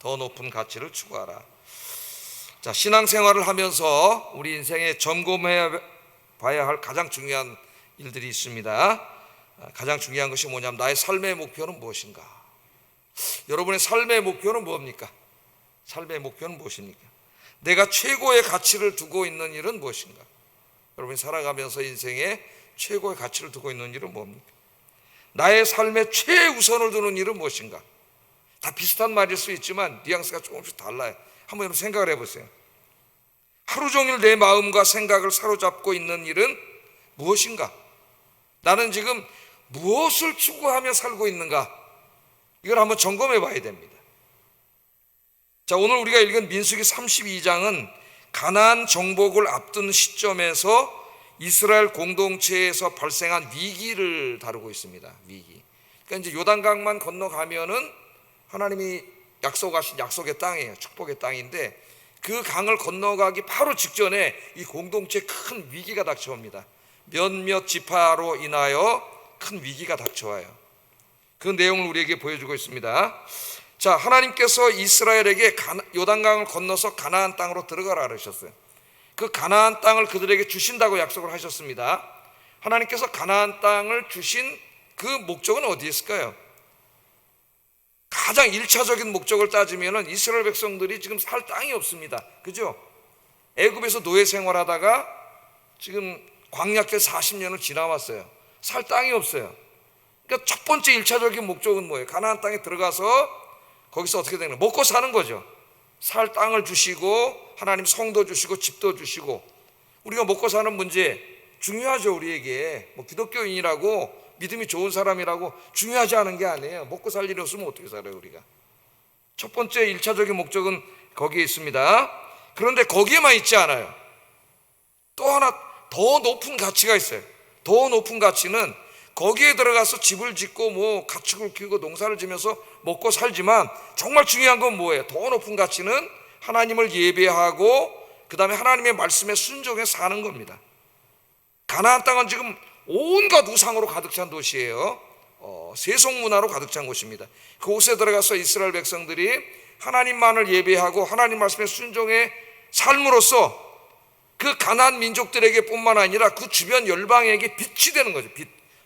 더 높은 가치를 추구하라. 자, 신앙생활을 하면서 우리 인생에 점검해 봐야 할 가장 중요한 일들이 있습니다. 가장 중요한 것이 뭐냐면 나의 삶의 목표는 무엇인가? 여러분의 삶의 목표는 뭡니까? 삶의 목표는 무엇입니까? 내가 최고의 가치를 두고 있는 일은 무엇인가? 여러분이 살아가면서 인생에 최고의 가치를 두고 있는 일은 뭡니까? 나의 삶의 최우선을 두는 일은 무엇인가? 다 비슷한 말일 수 있지만 뉘앙스가 조금씩 달라요. 한번 여러분 생각을 해보세요. 하루 종일 내 마음과 생각을 사로잡고 있는 일은 무엇인가? 나는 지금 무엇을 추구하며 살고 있는가? 이걸 한번 점검해 봐야 됩니다. 자, 오늘 우리가 읽은 민수기 32장은 가나안 정복을 앞둔 시점에서 이스라엘 공동체에서 발생한 위기를 다루고 있습니다. 위기. 그러니까 이제 요단강만 건너가면은 하나님이 약속하신 약속의 땅이에요. 축복의 땅인데 그 강을 건너가기 바로 직전에 이 공동체에 큰 위기가 닥쳐옵니다. 몇몇 지파로 인하여 큰 위기가 닥쳐와요. 그 내용을 우리에게 보여주고 있습니다. 자, 하나님께서 이스라엘에게 요단강을 건너서 가나안 땅으로 들어가라 그러셨어요. 그 가나안 땅을 그들에게 주신다고 약속을 하셨습니다. 하나님께서 가나안 땅을 주신 그 목적은 어디에 있을까요? 가장 1차적인 목적을 따지면 이스라엘 백성들이 지금 살 땅이 없습니다. 그죠? 애굽에서 노예 생활하다가 지금 광야길 40년을 지나왔어요. 살 땅이 없어요. 그러니까 첫 번째 1차적인 목적은 뭐예요? 가나안 땅에 들어가서 거기서 어떻게 되는 거예요? 먹고 사는 거죠. 살 땅을 주시고 하나님 성도 주시고 집도 주시고 우리가 먹고 사는 문제 중요하죠. 우리에게 뭐 기독교인이라고 믿음이 좋은 사람이라고 중요하지 않은 게 아니에요. 먹고 살 일이 없으면 어떻게 살아요 우리가? 첫 번째 1차적인 목적은 거기에 있습니다. 그런데 거기에만 있지 않아요. 또 하나 더 높은 가치가 있어요. 더 높은 가치는 거기에 들어가서 집을 짓고 뭐 가축을 키우고 농사를 지면서 먹고 살지만 정말 중요한 건 뭐예요? 더 높은 가치는 하나님을 예배하고 그 다음에 하나님의 말씀에 순종해 사는 겁니다. 가나안 땅은 지금 온갖 우상으로 가득 찬 도시예요. 세속문화로 가득 찬 곳입니다. 그곳에 들어가서 이스라엘 백성들이 하나님만을 예배하고 하나님 말씀에 순종해 삶으로써 그 가나안 민족들에게 뿐만 아니라 그 주변 열방에게 빛이 되는 거죠.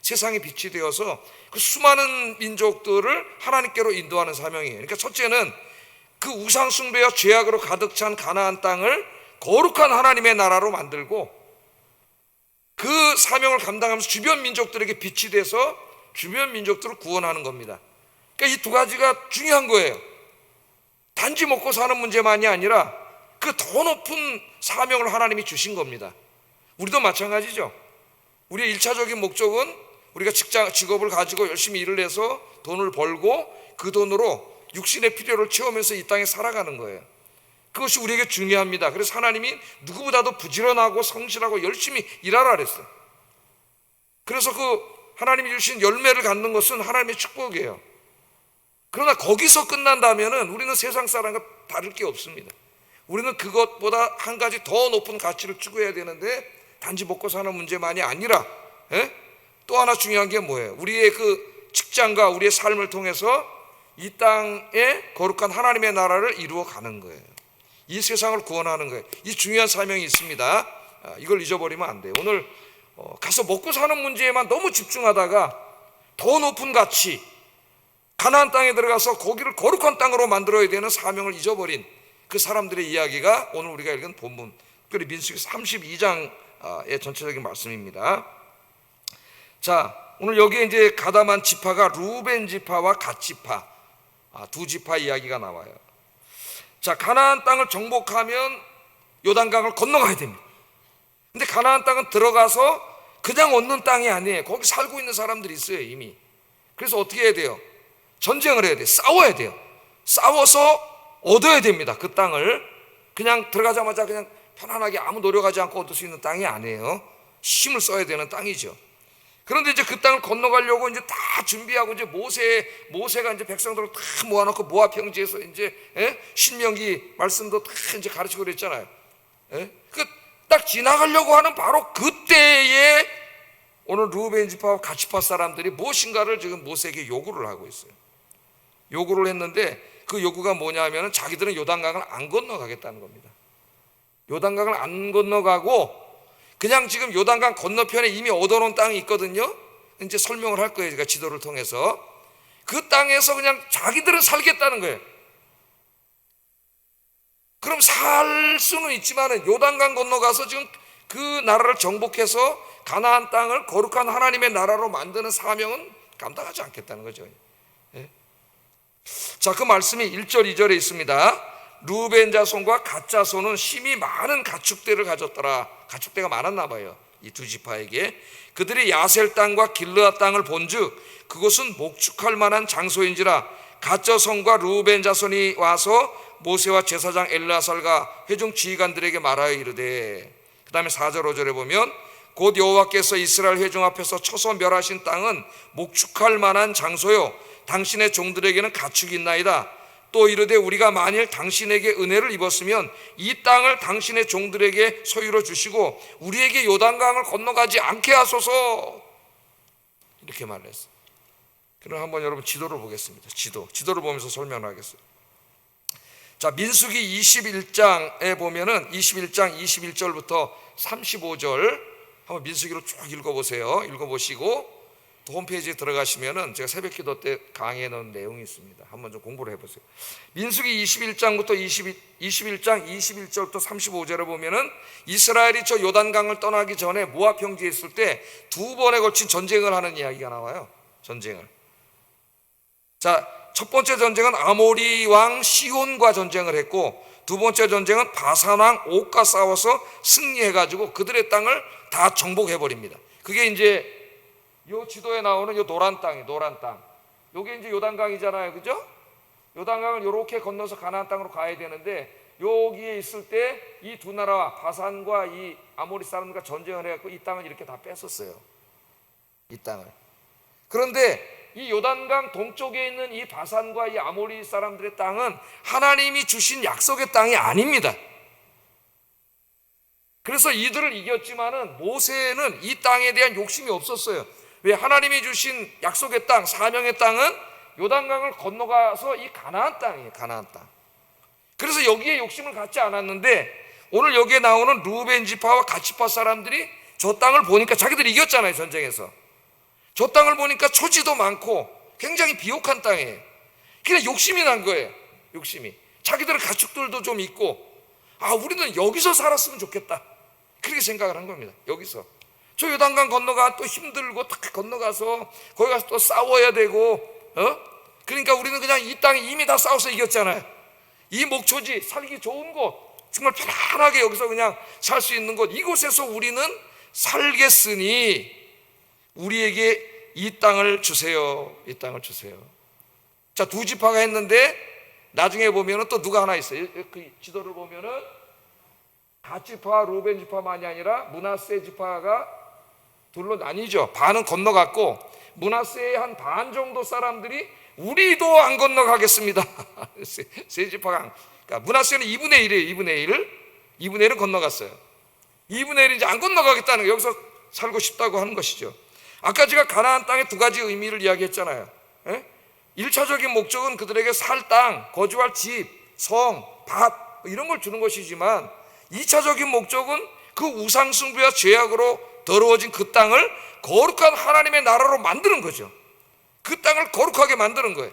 세상의 빛이 되어서 그 수많은 민족들을 하나님께로 인도하는 사명이에요. 그러니까 첫째는 그 우상 숭배와 죄악으로 가득 찬 가나안 땅을 거룩한 하나님의 나라로 만들고 그 사명을 감당하면서 주변 민족들에게 빛이 돼서 주변 민족들을 구원하는 겁니다. 그러니까 이 두 가지가 중요한 거예요. 단지 먹고 사는 문제만이 아니라 그 더 높은 사명을 하나님이 주신 겁니다. 우리도 마찬가지죠. 우리의 1차적인 목적은 우리가 직업을 가지고 열심히 일을 해서 돈을 벌고 그 돈으로 육신의 필요를 채우면서 이 땅에 살아가는 거예요. 그것이 우리에게 중요합니다. 그래서 하나님이 누구보다도 부지런하고 성실하고 열심히 일하라 그랬어요. 그래서 그 하나님이 주신 열매를 갖는 것은 하나님의 축복이에요. 그러나 거기서 끝난다면 우리는 세상 사람과 다를 게 없습니다. 우리는 그것보다 한 가지 더 높은 가치를 추구해야 되는데 단지 먹고 사는 문제만이 아니라 또 하나 중요한 게 뭐예요? 우리의 그 직장과 우리의 삶을 통해서 이 땅에 거룩한 하나님의 나라를 이루어 가는 거예요. 이 세상을 구원하는 거예요. 이 중요한 사명이 있습니다. 이걸 잊어버리면 안 돼요. 오늘 가서 먹고 사는 문제에만 너무 집중하다가 더 높은 가치, 가나안 땅에 들어가서 거기를 거룩한 땅으로 만들어야 되는 사명을 잊어버린 그 사람들의 이야기가 오늘 우리가 읽은 본문, 특별히 민수기 32장의 전체적인 말씀입니다. 자, 오늘 여기에 이제 가담한 지파가 루벤 지파와 갓 지파, 두 지파 이야기가 나와요. 자, 가나안 땅을 정복하면 요단강을 건너가야 됩니다. 근데 가나안 땅은 들어가서 그냥 얻는 땅이 아니에요. 거기 살고 있는 사람들이 있어요, 이미. 그래서 어떻게 해야 돼요? 전쟁을 해야 돼요. 싸워야 돼요. 싸워서 얻어야 됩니다. 그 땅을 그냥 들어가자마자 그냥 편안하게 아무 노력하지 않고 얻을 수 있는 땅이 아니에요. 힘을 써야 되는 땅이죠. 그런데 이제 그 땅을 건너가려고 이제 다 준비하고 이제 모세가 이제 백성들을 다 모아놓고 모압 평지에서 이제 신명기 말씀도 다 이제 가르치고 그랬잖아요. 그 딱 지나가려고 하는 바로 그때에 오늘 루벤 지파와 갓 지파 사람들이 무엇인가를 지금 모세에게 요구를 하고 있어요. 요구를 했는데 그 요구가 뭐냐 하면 자기들은 요단강을 안 건너가겠다는 겁니다. 요단강을 안 건너가고 그냥 지금 요단강 건너편에 이미 얻어놓은 땅이 있거든요. 이제 설명을 할 거예요, 제가 지도를 통해서. 그 땅에서 그냥 자기들은 살겠다는 거예요. 그럼 살 수는 있지만 요단강 건너가서 지금 그 나라를 정복해서 가나안 땅을 거룩한 하나님의 나라로 만드는 사명은 감당하지 않겠다는 거죠. 예? 자, 그 말씀이 1절 2절에 있습니다. 루벤 자손과 갓 자손은 심히 많은 가축대를 가졌더라. 가축대가 많았나 봐요, 이 두 지파에게. 그들이 야셀 땅과 길르앗 땅을 본즉 그곳은 목축할 만한 장소인지라. 갓 자손과 루벤 자손이 와서 모세와 제사장 엘르아살과 회중 지휘관들에게 말하여 이르되, 그 다음에 4절 5절에 보면 곧 여호와께서 이스라엘 회중 앞에서 쳐서 멸하신 땅은 목축할 만한 장소요 당신의 종들에게는 가축이 있나이다. 또 이르되 우리가 만일 당신에게 은혜를 입었으면 이 땅을 당신의 종들에게 소유로 주시고 우리에게 요단강을 건너가지 않게 하소서. 이렇게 말했어요. 그럼 한번 여러분 지도를 보겠습니다. 지도를 보면서 설명하겠어요. 자, 민수기 21장에 보면은 21장 21절부터 35절 한번 민수기로 쭉 읽어보세요. 읽어보시고 또 홈페이지에 들어가시면은 제가 새벽기도 때 강의해 놓은 내용이 있습니다. 한번 좀 공부를 해보세요. 민수기 21장부터 21장 21절부터 35절에 보면은 이스라엘이 저 요단강을 떠나기 전에 모압 평지에 있을 때 두 번에 걸친 전쟁을 하는 이야기가 나와요. 전쟁을. 자, 첫 번째 전쟁은 아모리 왕 시온과 전쟁을 했고, 두 번째 전쟁은 바산 왕 옥과 싸워서 승리해가지고 그들의 땅을 다 정복해 버립니다. 그게 이제 요 지도에 나오는 요 노란 땅이 노란 땅. 요게 이제 요단강이잖아요, 그죠? 요단강을 요렇게 건너서 가나안 땅으로 가야 되는데 여기에 있을 때 이 두 나라와 바산과 이 아모리 사람들과 전쟁을 해갖고 이 땅을 이렇게 다 뺐었어요. 이 땅을. 그런데 이 요단강 동쪽에 있는 이 바산과 이 아모리 사람들의 땅은 하나님이 주신 약속의 땅이 아닙니다. 그래서 이들을 이겼지만은 모세는 이 땅에 대한 욕심이 없었어요. 왜? 하나님이 주신 약속의 땅, 사명의 땅은 요단강을 건너가서 이 가나안 땅이에요. 가나안 땅. 그래서 여기에 욕심을 갖지 않았는데 오늘 여기에 나오는 루벤 지파와 갓 지파 사람들이 저 땅을 보니까 자기들이 이겼잖아요, 전쟁에서. 저 땅을 보니까 초지도 많고 굉장히 비옥한 땅이에요. 그냥 욕심이 난 거예요. 욕심이. 자기들의 가축들도 좀 있고, 아, 우리는 여기서 살았으면 좋겠다, 그렇게 생각을 한 겁니다. 여기서 저 요단강 건너가 또 힘들고 딱 건너가서 거기 가서 또 싸워야 되고, 그러니까 우리는 그냥 이 땅에 이미 다 싸워서 이겼잖아요. 이 목초지, 살기 좋은 곳, 정말 편안하게 여기서 그냥 살 수 있는 곳, 이곳에서 우리는 살겠으니 우리에게 이 땅을 주세요. 이 땅을 주세요. 자, 두 지파가 했는데 나중에 보면은 또 누가 하나 있어요. 그 지도를 보면은 갓 지파, 루벤 지파만이 아니라 므낫세 지파가 둘로 나뉘죠. 반은 건너갔고 므낫세의 한 반 정도 사람들이 우리도 안 건너가겠습니다. 세 지파가, 그러니까 므낫세는 2분의 1이에요. 2분의 1은 건너갔어요. 2분의 1은 이제 안 건너가겠다는 거예요. 여기서 살고 싶다고 하는 것이죠. 아까 제가 가나안 땅의 두 가지 의미를 이야기했잖아요. 1차적인 목적은 그들에게 살 땅, 거주할 집, 성, 밭 이런 걸 주는 것이지만 2차적인 목적은 그 우상숭배와 죄악으로 더러워진 그 땅을 거룩한 하나님의 나라로 만드는 거죠. 그 땅을 거룩하게 만드는 거예요.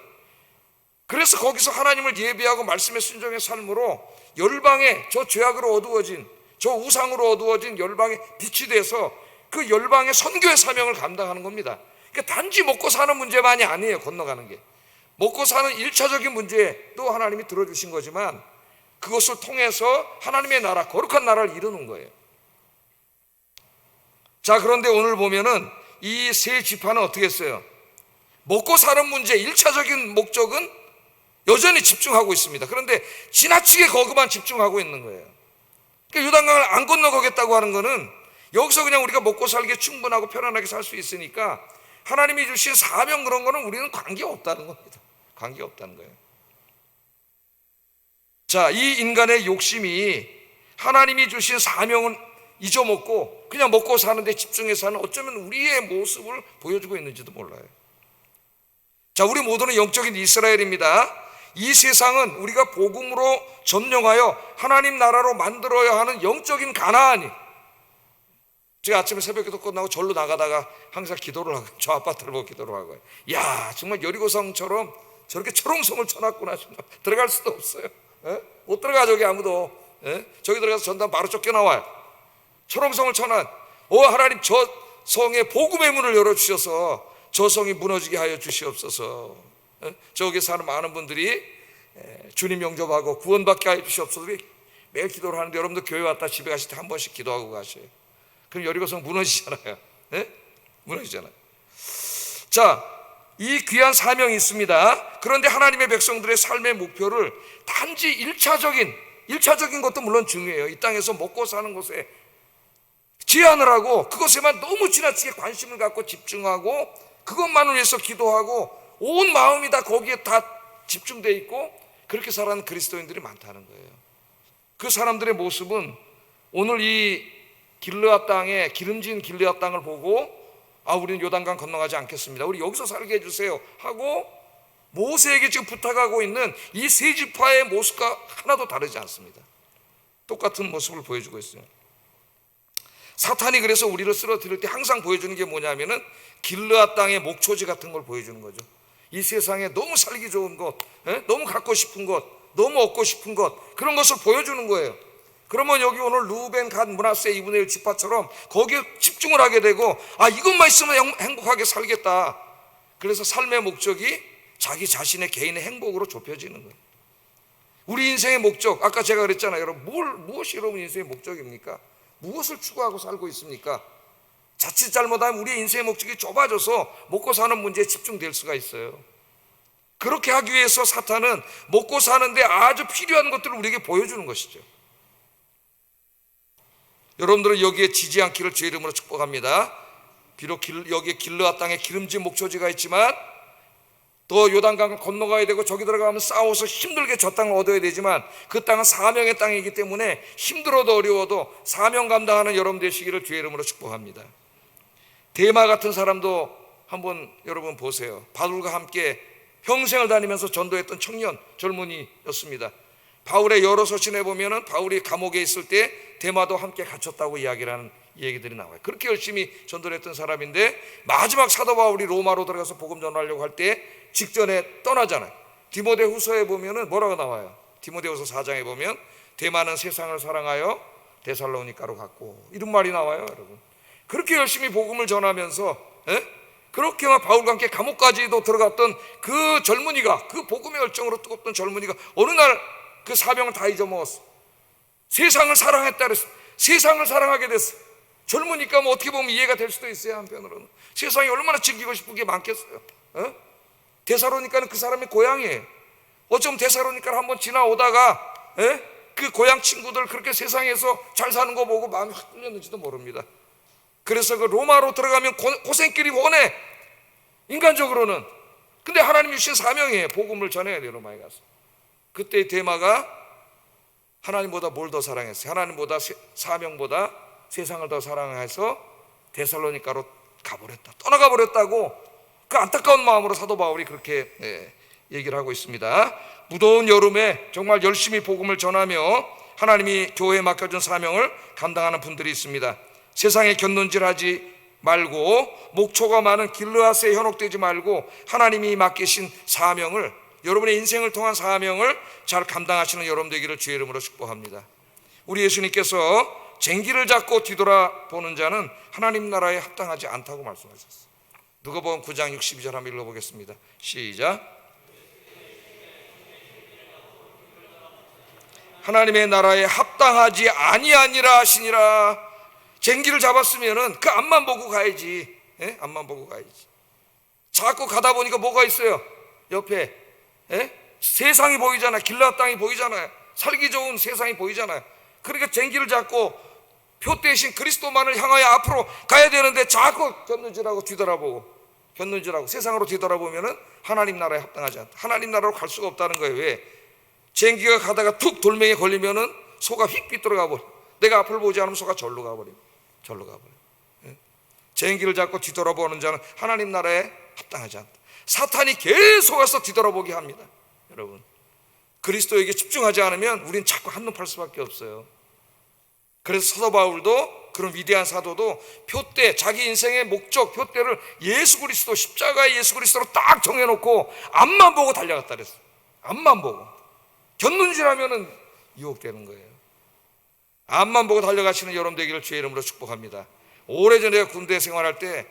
그래서 거기서 하나님을 예배하고 말씀에 순종의 삶으로 열방에 저 죄악으로 어두워진, 저 우상으로 어두워진 열방에 빛이 돼서 그 열방의 선교의 사명을 감당하는 겁니다. 그러니까 단지 먹고 사는 문제만이 아니에요. 건너가는 게 먹고 사는 1차적인 문제도 하나님이 들어주신 거지만 그것을 통해서 하나님의 나라, 거룩한 나라를 이루는 거예요. 자, 그런데 오늘 보면은 이 세 지파는 어떻게 했어요? 먹고 사는 문제 1차적인 목적은 여전히 집중하고 있습니다. 그런데 지나치게 거기만 집중하고 있는 거예요. 그러니까 요단강을 안 건너가겠다고 하는 거는 여기서 그냥 우리가 먹고 살기에 충분하고 편안하게 살 수 있으니까 하나님이 주신 사명 그런 거는 우리는 관계없다는 겁니다. 관계없다는 거예요. 자, 이 인간의 욕심이 하나님이 주신 사명은 잊어먹고 그냥 먹고 사는데 집중해서 하는, 어쩌면 우리의 모습을 보여주고 있는지도 몰라요. 자, 우리 모두는 영적인 이스라엘입니다. 이 세상은 우리가 복음으로 점령하여 하나님 나라로 만들어야 하는 영적인 가나안이. 제가 아침에 새벽기도 끝나고 절로 나가다가 항상 기도를 하고, 저 아파트를 보고 기도를 하고요. 야, 정말 여리고성처럼 저렇게 초롱성을 쳐놨구나. 들어갈 수도 없어요. 못 들어가, 저기 아무도. 저기 들어가서 전담 바로 쫓겨나와요. 초롱성을 쳐놨. 하나님, 저 성에 복음의 문을 열어주셔서 저 성이 무너지게 하여 주시옵소서. 저기 사는 많은 분들이 주님 영접하고 구원받게 하여 주시옵소서. 매일 기도를 하는데, 여러분들 교회 왔다 집에 가실 때 한 번씩 기도하고 가셔요. 그럼 여리고성 무너지잖아요. 무너지잖아요. 자, 이 귀한 사명이 있습니다. 그런데 하나님의 백성들의 삶의 목표를 단지 일차적인 것도 물론 중요해요. 이 땅에서 먹고 사는 것에 제한을 하고 그것에만 너무 지나치게 관심을 갖고 집중하고 그것만을 위해서 기도하고 온 마음이 다 거기에 다 집중되어 있고 그렇게 살아가는 그리스도인들이 많다는 거예요. 그 사람들의 모습은 오늘 이 길르앗 땅에 기름진 길르앗 땅을 보고 우리는 요단강 건너가지 않겠습니다. 우리 여기서 살게 해주세요 하고 모세에게 지금 부탁하고 있는 이 세 지파의 모습과 하나도 다르지 않습니다. 똑같은 모습을 보여주고 있어요. 사탄이 그래서 우리를 쓰러뜨릴 때 항상 보여주는 게 뭐냐면은 길르앗 땅의 목초지 같은 걸 보여주는 거죠. 이 세상에 너무 살기 좋은 것, 너무 갖고 싶은 것, 너무 얻고 싶은 것, 그런 것을 보여주는 거예요. 그러면 여기 오늘 루벤, 갓, 므낫세 2분의 1 지파처럼 거기에 집중을 하게 되고 이것만 있으면 행복하게 살겠다. 그래서 삶의 목적이 자기 자신의 개인의 행복으로 좁혀지는 거예요. 우리 인생의 목적, 아까 제가 그랬잖아요. 여러분, 무엇이 여러분 인생의 목적입니까? 무엇을 추구하고 살고 있습니까? 자칫 잘못하면 우리의 인생의 목적이 좁아져서 먹고 사는 문제에 집중될 수가 있어요. 그렇게 하기 위해서 사탄은 먹고 사는데 아주 필요한 것들을 우리에게 보여주는 것이죠. 여러분들은 여기에 지지 않기를 주의 이름으로 축복합니다. 비록 여기에 길르앗 땅에 기름진 목초지가 있지만 또 요단강을 건너가야 되고 저기 들어가면 싸워서 힘들게 저 땅을 얻어야 되지만 그 땅은 사명의 땅이기 때문에 힘들어도 어려워도 사명 감당하는 여러분 되시기를 주의 이름으로 축복합니다. 데마 같은 사람도 한번 여러분 보세요. 바울과 함께 평생을 다니면서 전도했던 청년 젊은이였습니다. 바울의 여러 서신에 보면은 바울이 감옥에 있을 때 데마도 함께 갇혔다고 이야기를 하는 얘기들이 나와요. 그렇게 열심히 전도를 했던 사람인데 마지막 사도 바울이 로마로 들어가서 복음 전하려고 할 때 직전에 떠나잖아요. 디모데후서에 보면은 뭐라고 나와요? 디모데후서 4장에 보면 데마는 세상을 사랑하여 데살로니가로 갔고 이런 말이 나와요. 여러분, 그렇게 열심히 복음을 전하면서 그렇게 막 바울과 함께 감옥까지도 들어갔던 그 젊은이가, 그 복음의 열정으로 뜨겁던 젊은이가 어느 날 그 사명을 다 잊어먹었어. 세상을 사랑했다 그랬어. 세상을 사랑하게 됐어. 젊으니까 뭐 어떻게 보면 이해가 될 수도 있어요. 한편으로는 세상이 얼마나 즐기고 싶은 게 많겠어요. 데살로니가는 그 사람의 고향이에요. 어쩜 데살로니가를 한번 지나오다가 그 고향 친구들 그렇게 세상에서 잘 사는 거 보고 마음이 확 뚫렸는지도 모릅니다. 그래서 그 로마로 들어가면 고생길이 훤해, 인간적으로는. 근데 하나님 주신 사명이에요. 복음을 전해야 돼요. 로마에 가서. 그때 데마가 하나님보다 뭘 더 사랑했어요? 하나님보다 사명보다 세상을 더 사랑해서 데살로니가로 가버렸다, 떠나가 버렸다고 그 안타까운 마음으로 사도 바울이 그렇게 얘기를 하고 있습니다. 무더운 여름에 정말 열심히 복음을 전하며 하나님이 교회에 맡겨준 사명을 감당하는 분들이 있습니다. 세상에 곁눈질하지 말고 목초가 많은 길르앗에 현혹되지 말고 하나님이 맡기신 사명을, 여러분의 인생을 통한 사명을 잘 감당하시는 여러분 되기를 주의 이름으로 축복합니다. 우리 예수님께서 쟁기를 잡고 뒤돌아보는 자는 하나님 나라에 합당하지 않다고 말씀하셨어요. 누가복음 9장 62절 한번 읽어보겠습니다. 시작. 하나님의 나라에 합당하지 아니하니라 하시니라. 쟁기를 잡았으면은 그 앞만 보고 가야지. 앞만 보고 가야지. 자꾸 가다 보니까 뭐가 있어요? 옆에 세상이 보이잖아요. 길르앗 땅이 보이잖아요. 살기 좋은 세상이 보이잖아요. 그러니까 쟁기를 잡고 표 대신 그리스도만을 향하여 앞으로 가야 되는데 자꾸 곁눈질하고 뒤돌아보고, 곁눈질하고 세상으로 뒤돌아보면은 하나님 나라에 합당하지 않다. 하나님 나라로 갈 수가 없다는 거예요. 왜? 쟁기가 가다가 툭 돌멩이에 걸리면은 소가 휙 비뚤어가 버려. 내가 앞을 보지 않으면 소가 절로 가버려. 절로 가버려. 쟁기를 잡고 뒤돌아보는 자는 하나님 나라에 합당하지 않다. 사탄이 계속 와서 뒤돌아보게 합니다. 여러분, 그리스도에게 집중하지 않으면 우린 자꾸 한눈 팔 수밖에 없어요. 그래서 사도 바울도, 그런 위대한 사도도 표대, 자기 인생의 목적, 표대를 예수 그리스도, 십자가의 예수 그리스도로 딱 정해놓고 앞만 보고 달려갔다 그랬어요. 앞만 보고. 곁눈질하면은 유혹되는 거예요. 앞만 보고 달려가시는 여러분 되기를 주의 이름으로 축복합니다. 오래전에 군대 생활할 때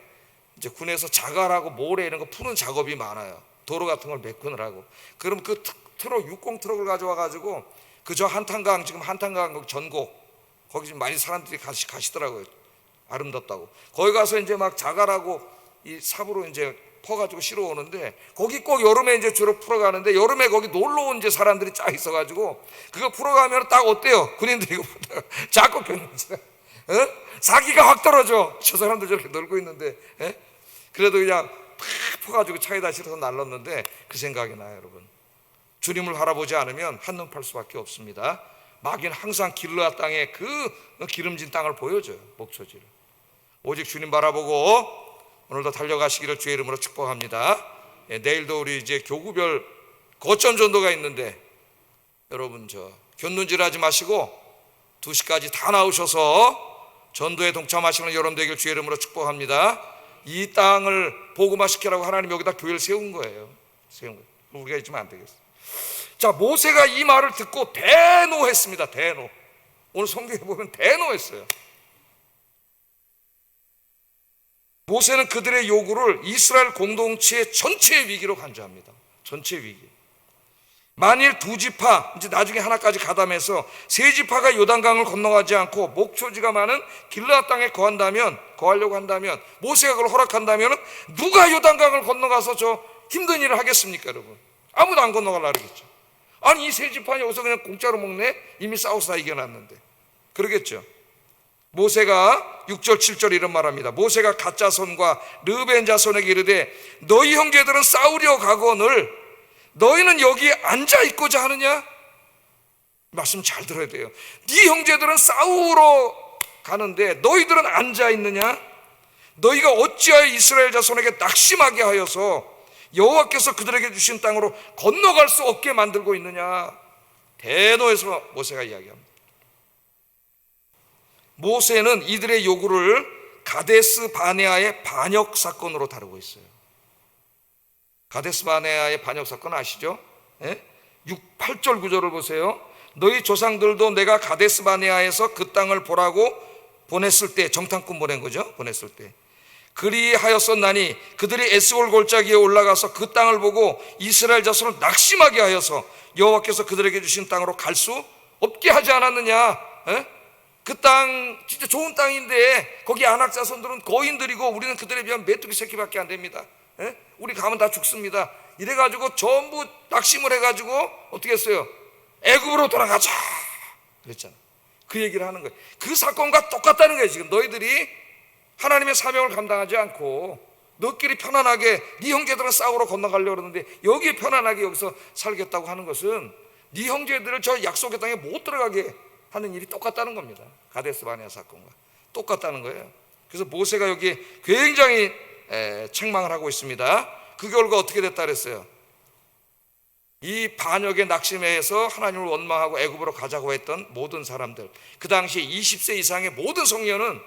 이제 군에서 자갈하고 모래 이런 거 푸는 작업이 많아요. 도로 같은 걸 메꾸느라고. 그럼 그 트럭, 60 트럭을 가져와 가지고 그저 한탄강, 지금 한탄강 전곡, 거기 지금 많이 사람들이 가시더라고요. 아름답다고. 거기 가서 이제 막 자갈하고 이 삽으로 이제 퍼가지고 실어 오는데, 거기 꼭 여름에 이제 주로 풀어가는데, 여름에 거기 놀러 온 이제 사람들이 쫙 있어가지고 그거 풀어가면 딱 어때요? 군인들이 자꾸 겼는지 사기가 확 떨어져. 저 사람들 저렇게 놀고 있는데, 그래도 그냥 팍 퍼가지고 차에다 실어서 날랐는데 그 생각이 나요, 여러분. 주님을 바라보지 않으면 한눈 팔 수밖에 없습니다. 마귀는 항상 길르앗 땅의 그 기름진 땅을 보여줘요, 목초지를. 오직 주님 바라보고 오늘도 달려가시기를 주의 이름으로 축복합니다. 내일도 우리 이제 교구별 거점 전도가 있는데, 여러분 저 곁눈질하지 마시고 2시까지 다 나오셔서 전도에 동참하시는 여러분 되길 주의 이름으로 축복합니다. 이 땅을 복음화시키라고 하나님 여기다 교회를 세운 거예요. 세운 거예요. 우리가 있으면 안 되겠어. 자, 모세가 이 말을 듣고 대노했습니다. 대노. 오늘 성경에 보면 대노했어요. 모세는 그들의 요구를 이스라엘 공동체 전체의 위기로 간주합니다. 전체 위기. 만일 2지파, 이제 나중에 하나까지 가담해서 3지파가 요단강을 건너가지 않고 목초지가 많은 길르앗 땅에 거하려고 한다면, 모세가 그걸 허락한다면 누가 요단강을 건너가서 저 힘든 일을 하겠습니까, 여러분? 아무도 안 건너가려고 그러겠죠. 아니, 이 3지파는 여기서 그냥 공짜로 먹네? 이미 싸워서 다 이겨놨는데. 그러겠죠. 모세가 6절 7절 이런 말합니다. 모세가 갓 자손과 르벤 자손에게 이르되 너희 형제들은 싸우려 가거늘 너희는 여기 앉아 있고자 하느냐? 말씀 잘 들어야 돼요. 네 형제들은 싸우러 가는데 너희들은 앉아 있느냐? 너희가 어찌하여 이스라엘 자손에게 낙심하게 하여서 여호와께서 그들에게 주신 땅으로 건너갈 수 없게 만들고 있느냐? 대노에서 모세가 이야기합니다. 모세는 이들의 요구를 가데스 바네아의 반역 사건으로 다루고 있어요. 가데스 바네아의 반역 사건 아시죠? 8절 9절을 보세요. 너희 조상들도 내가 가데스 바네아에서 그 땅을 보라고 보냈을 때, 정탐꾼 보낸 거죠. 보냈을 때 그리하였었나니 그들이 에스골 골짜기에 올라가서 그 땅을 보고 이스라엘 자손을 낙심하게 하여서 여호와께서 그들에게 주신 땅으로 갈 수 없게 하지 않았느냐? 그 땅 진짜 좋은 땅인데 거기 아낙 자손들은 거인들이고 우리는 그들에 비하면 메뚜기 새끼밖에 안 됩니다. 우리 가면 다 죽습니다. 이래가지고 전부 낙심을 해가지고 어떻게 했어요? 애굽으로 돌아가자 그랬잖아. 그 얘기를 하는 거예요. 그 사건과 똑같다는 거예요. 지금 너희들이 하나님의 사명을 감당하지 않고 너끼리 편안하게 네 형제들은 싸우러 건너가려고 그러는데 여기에 편안하게 여기서 살겠다고 하는 것은 네 형제들을 저 약속의 땅에 못 들어가게 하는 일이 똑같다는 겁니다. 가데스 바네아 사건과 똑같다는 거예요. 그래서 모세가 여기 굉장히 책망을 하고 있습니다. 그 결과 어떻게 됐다 그랬어요? 이 반역의 낙심에 의해서 하나님을 원망하고 애굽으로 가자고 했던 모든 사람들, 그 당시에 20세 이상의 모든 성년은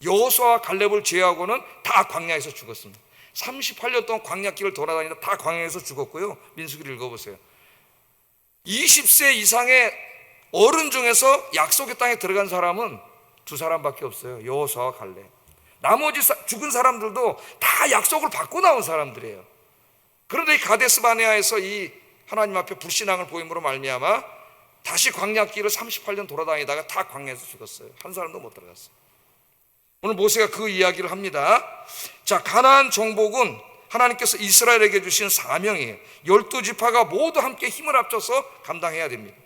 여호수아와 갈렙을 제외하고는 다 광야에서 죽었습니다. 38년 동안 광야길을 돌아다니다 다 광야에서 죽었고요. 민수기를 읽어보세요. 20세 이상의 어른 중에서 약속의 땅에 들어간 사람은 2사람밖에 없어요. 여호수아와 갈렙. 나머지 죽은 사람들도 다 약속을 받고 나온 사람들이에요. 그런데 이 가데스 바네아에서 이 하나님 앞에 불신앙을 보임으로 말미암아 다시 광야길을 38년 돌아다니다가 다 광야에서 죽었어요. 한 사람도 못 들어갔어요. 오늘 모세가 그 이야기를 합니다. 자, 가나안 정복은 하나님께서 이스라엘에게 주신 사명이에요. 12지파가 모두 함께 힘을 합쳐서 감당해야 됩니다.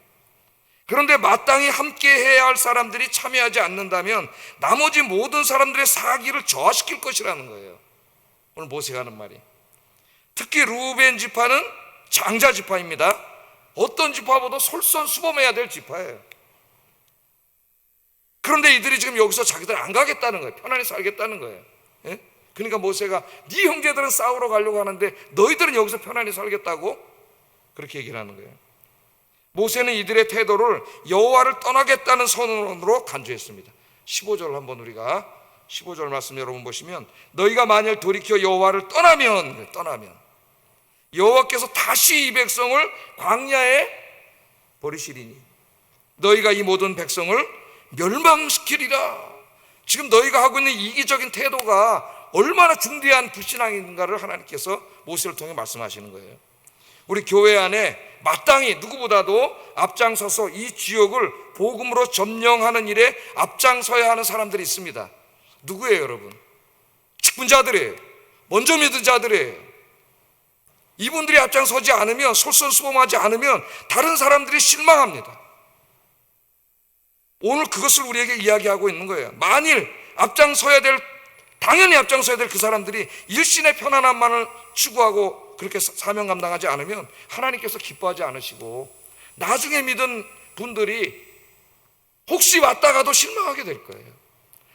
그런데 마땅히 함께 해야 할 사람들이 참여하지 않는다면 나머지 모든 사람들의 사기를 저하시킬 것이라는 거예요. 오늘 모세가 하는 말이. 특히 루벤 지파는 장자 지파입니다. 어떤 지파보다 솔선수범해야 될 지파예요. 그런데 이들이 지금 여기서 자기들 안 가겠다는 거예요. 편안히 살겠다는 거예요. 그러니까 모세가 네 형제들은 싸우러 가려고 하는데 너희들은 여기서 편안히 살겠다고 그렇게 얘기를 하는 거예요. 모세는 이들의 태도를 여호와를 떠나겠다는 선언으로 간주했습니다. 15절 한번 우리가 15절 말씀 여러분 보시면, 너희가 만일 돌이켜 여호와를 떠나면 여호와께서 다시 이 백성을 광야에 버리시리니 너희가 이 모든 백성을 멸망시키리라. 지금 너희가 하고 있는 이기적인 태도가 얼마나 중대한 불신앙인가를 하나님께서 모세를 통해 말씀하시는 거예요. 우리 교회 안에 마땅히 누구보다도 앞장서서 이 지역을 복음으로 점령하는 일에 앞장서야 하는 사람들이 있습니다. 누구예요, 여러분? 직분자들이에요. 먼저 믿은 자들이에요. 이분들이 앞장서지 않으면, 솔선수범하지 않으면 다른 사람들이 실망합니다. 오늘 그것을 우리에게 이야기하고 있는 거예요. 만일 당연히 앞장서야 될 그 사람들이 일신의 편안함만을 추구하고 그렇게 사명 감당하지 않으면 하나님께서 기뻐하지 않으시고 나중에 믿은 분들이 혹시 왔다가도 실망하게 될 거예요.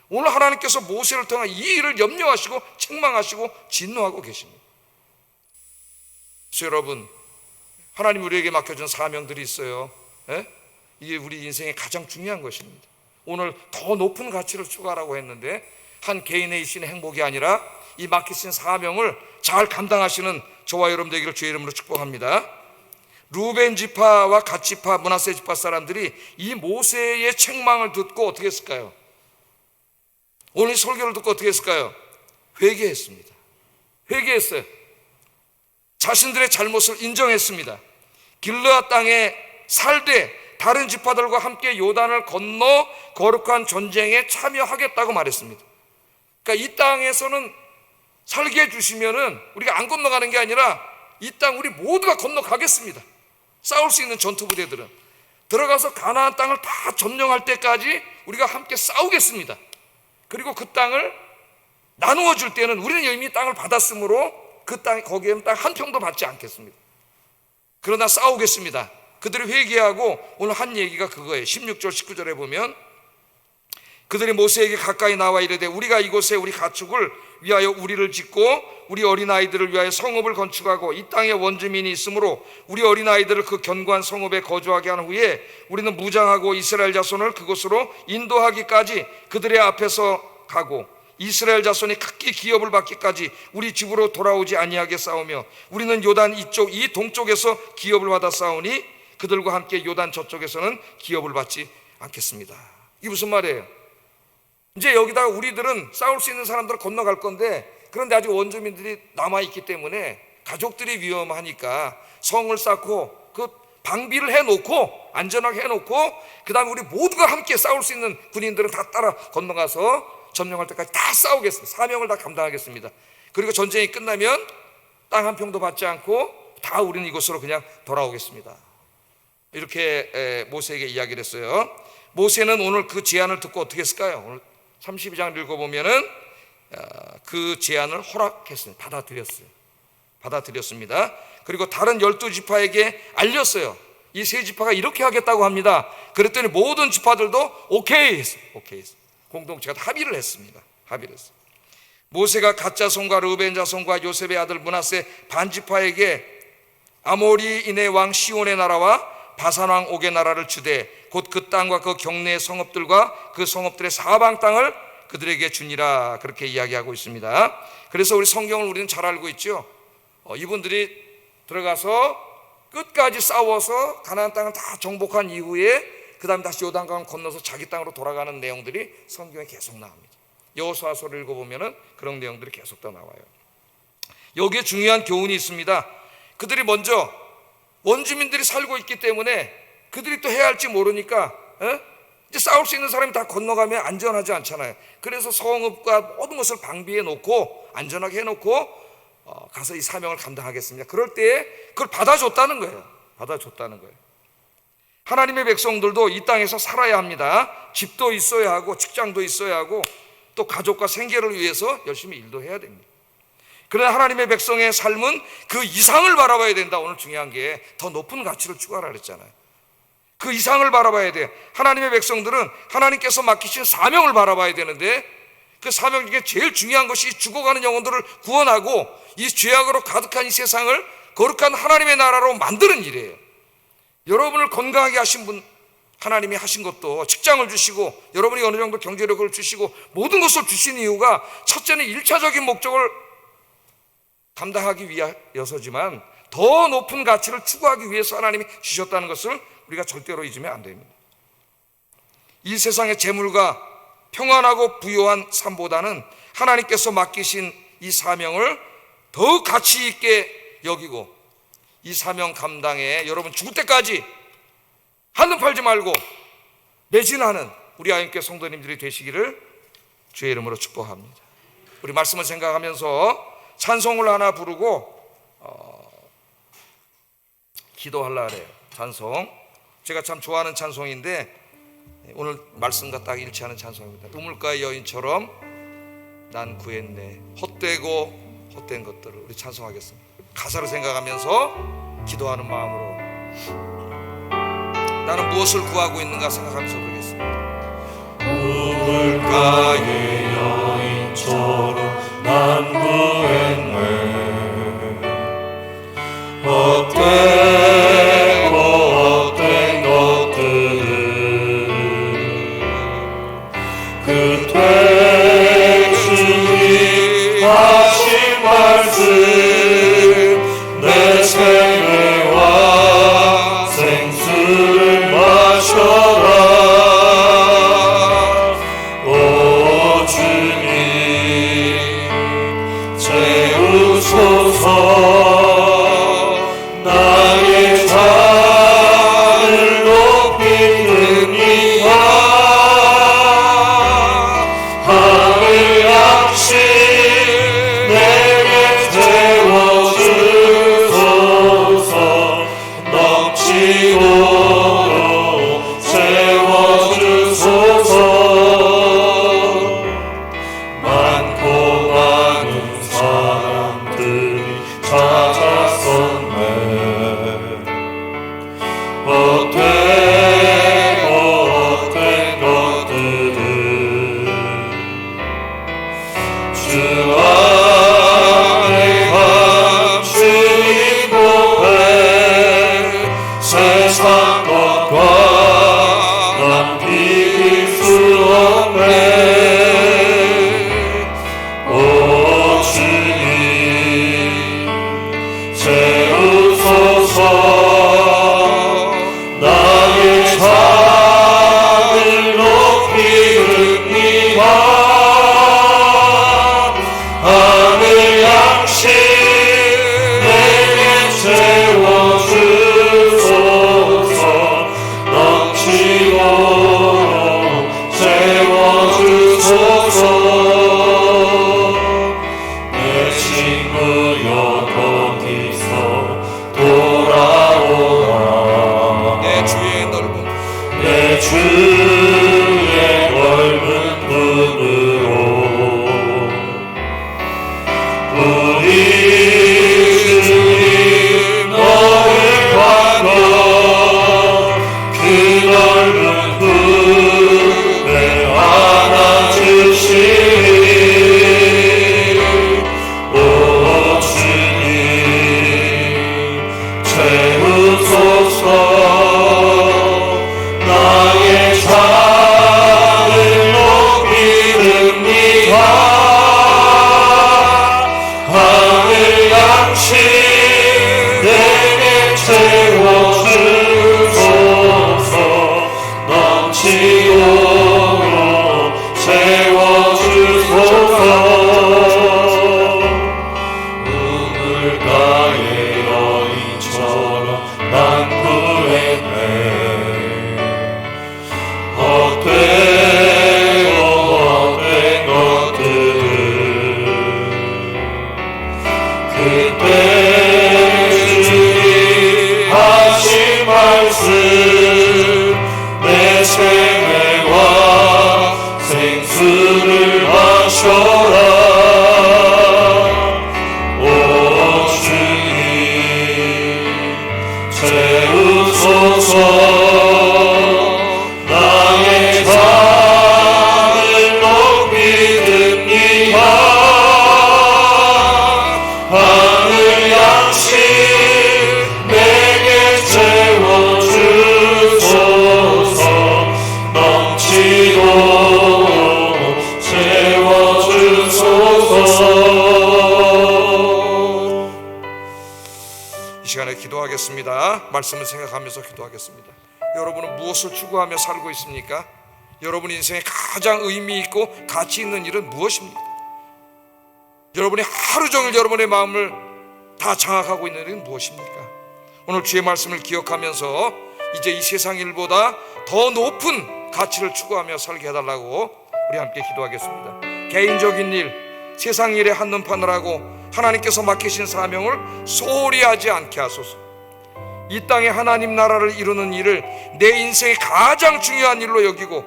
오늘 하나님께서 모세를 통해 이 일을 염려하시고 책망하시고 진노하고 계십니다. 그래서 여러분, 하나님 우리에게 맡겨준 사명들이 있어요. 이게 우리 인생의 가장 중요한 것입니다. 오늘 더 높은 가치를 추구하라고 했는데 한 개인의 일신의 행복이 아니라 이 맡기신 사명을 잘 감당하시는 저와 여러분 되기를 주의 이름으로 축복합니다. 루벤 지파와 갓 지파, 므낫세 지파 사람들이 이 모세의 책망을 듣고 어떻게 했을까요? 오늘 설교를 듣고 어떻게 했을까요? 회개했습니다. 회개했어요. 자신들의 잘못을 인정했습니다. 길르앗 땅에 살되 다른 지파들과 함께 요단을 건너 거룩한 전쟁에 참여하겠다고 말했습니다. 그러니까 이 땅에서는 살게 해주시면은 우리가 안 건너가는 게 아니라 이 땅 우리 모두가 건너가겠습니다. 싸울 수 있는 전투 부대들은 들어가서 가나안 땅을 다 점령할 때까지 우리가 함께 싸우겠습니다. 그리고 그 땅을 나누어 줄 때는 우리는 이미 땅을 받았으므로 그 땅에 거기에는 땅 한 평도 받지 않겠습니다. 그러나 싸우겠습니다. 그들이 회개하고 오늘 한 얘기가 그거예요. 16절 19절에 보면 그들이 모세에게 가까이 나와 이르되 우리가 이곳에 우리 가축을 위하여 우리를 짓고 우리 어린아이들을 위하여 성읍을 건축하고 이 땅에 원주민이 있으므로 우리 어린아이들을 그 견고한 성읍에 거주하게 한 후에 우리는 무장하고 이스라엘 자손을 그곳으로 인도하기까지 그들의 앞에서 가고 이스라엘 자손이 각기 기업을 받기까지 우리 집으로 돌아오지 아니하게 싸우며 우리는 요단 이쪽 이 동쪽에서 기업을 받아 싸우니 그들과 함께 요단 저쪽에서는 기업을 받지 않겠습니다. 이게 무슨 말이에요? 이제 여기다가 우리들은 싸울 수 있는 사람들은 건너갈 건데 그런데 아직 원주민들이 남아있기 때문에 가족들이 위험하니까 성을 쌓고 그 방비를 해놓고 안전하게 해놓고 그 다음에 우리 모두가 함께 싸울 수 있는 군인들은 다 따라 건너가서 점령할 때까지 다 싸우겠습니다. 사명을 다 감당하겠습니다. 그리고 전쟁이 끝나면 땅 한 평도 받지 않고 다 우리는 이곳으로 그냥 돌아오겠습니다. 이렇게 모세에게 이야기를 했어요. 모세는 오늘 그 제안을 듣고 어떻게 했을까요? 오늘 32장 읽어보면은 그 제안을 허락했습니다. 받아들였습니다. 그리고 다른 12지파에게 알렸어요. 이 세 지파가 이렇게 하겠다고 합니다. 그랬더니 모든 지파들도 오케이 했어요. 공동체가 합의를 했습니다. 모세가 갓 자손과 르우벤 자손과 요셉의 아들 므낫세 반지파에게 아모리인의 왕 시온의 나라와 바산 왕 옥의 나라를 주되 곧 그 땅과 그 경내의 성읍들과 그 성읍들의 사방 땅을 그들에게 주니라 그렇게 이야기하고 있습니다. 그래서 우리 성경을 우리는 잘 알고 있죠. 이분들이 들어가서 끝까지 싸워서 가나안 땅을 다 정복한 이후에 그 다음에 다시 요단강을 건너서 자기 땅으로 돌아가는 내용들이 성경에 계속 나옵니다. 여호수아서를 읽어보면 그런 내용들이 계속 다 나와요. 여기에 중요한 교훈이 있습니다. 그들이 먼저 원주민들이 살고 있기 때문에 그들이 또 해야 할지 모르니까 이제 싸울 수 있는 사람이 다 건너가면 안전하지 않잖아요. 그래서 성읍과 모든 것을 방비해 놓고 안전하게 해놓고 가서 이 사명을 감당하겠습니다. 그럴 때에 그걸 받아줬다는 거예요. 하나님의 백성들도 이 땅에서 살아야 합니다. 집도 있어야 하고 직장도 있어야 하고 또 가족과 생계를 위해서 열심히 일도 해야 됩니다. 그러나 하나님의 백성의 삶은 그 이상을 바라봐야 된다. 오늘 중요한 게 더 높은 가치를 추구하라 그랬잖아요. 그 이상을 바라봐야 돼요. 하나님의 백성들은 하나님께서 맡기신 사명을 바라봐야 되는데 그 사명 중에 제일 중요한 것이 죽어가는 영혼들을 구원하고 이 죄악으로 가득한 이 세상을 거룩한 하나님의 나라로 만드는 일이에요. 여러분을 건강하게 하신 분, 하나님이 하신 것도 직장을 주시고 여러분이 어느 정도 경제력을 주시고 모든 것을 주신 이유가 첫째는 1차적인 목적을 감당하기 위하여서지만 더 높은 가치를 추구하기 위해서 하나님이 주셨다는 것을 우리가 절대로 잊으면 안 됩니다. 이 세상의 재물과 평안하고 부유한 삶보다는 하나님께서 맡기신 이 사명을 더욱 가치 있게 여기고 이 사명 감당에 여러분 죽을 때까지 한눈 팔지 말고 매진하는 우리 아임교회 성도님들이 되시기를 주의 이름으로 축복합니다. 우리 말씀을 생각하면서 찬송을 하나 부르고 기도하려고 해요. 찬송, 제가 참 좋아하는 찬송인데 오늘 말씀과 딱 일치하는 찬송입니다. 우물가의 여인처럼 난 구했네 헛되고 헛된 것들을. 우리 찬송하겠습니다. 가사를 생각하면서 기도하는 마음으로 나는 무엇을 구하고 있는가 생각하면서 부르겠습니다. 우물가의 여인처럼 난 구했네 헛되고 헛된 것들을 그때 주님 하신 말씀 내 생애와 생수를 마셔라. 오 주님 채우소서. 나의 잔을 높이 드니와 하늘 양식 내게 채워주소서. 넘치도록 채워주소서. 많고 많은 사람들이 찾았었네. 헛되고 헛된 것들을 주 안에 감추인 곳에 세상 것과 난 비길 수 없네. 오 주님 채우소서. 나의 잔을 높이 듭니다. 하늘 양식 내게 채워주소서. 넘치도록 채워주소서. 내 친구여 거기서 돌아오라. 내 주의 넓은 내 주의 넓은 눈으로 우리 주님 너를 반겨 그 넓은 품에 안아주시리. 오 주님 채우소서. 나의 기도하겠습니다. 말씀을 생각하면서 기도하겠습니다. 여러분은 무엇을 추구하며 살고 있습니까? 여러분 인생에 가장 의미 있고 가치 있는 일은 무엇입니까? 여러분이 하루 종일 여러분의 마음을 다 장악하고 있는 일은 무엇입니까? 오늘 주의 말씀을 기억하면서 이제 이 세상 일보다 더 높은 가치를 추구하며 살게 해달라고 우리 함께 기도하겠습니다. 개인적인 일, 세상 일에 한눈판을 하고 하나님께서 맡기신 사명을 소홀히 하지 않게 하소서. 이 땅에 하나님 나라를 이루는 일을 내 인생의 가장 중요한 일로 여기고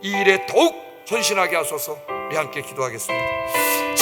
이 일에 더욱 헌신하게 하소서. 우리 함께 기도하겠습니다.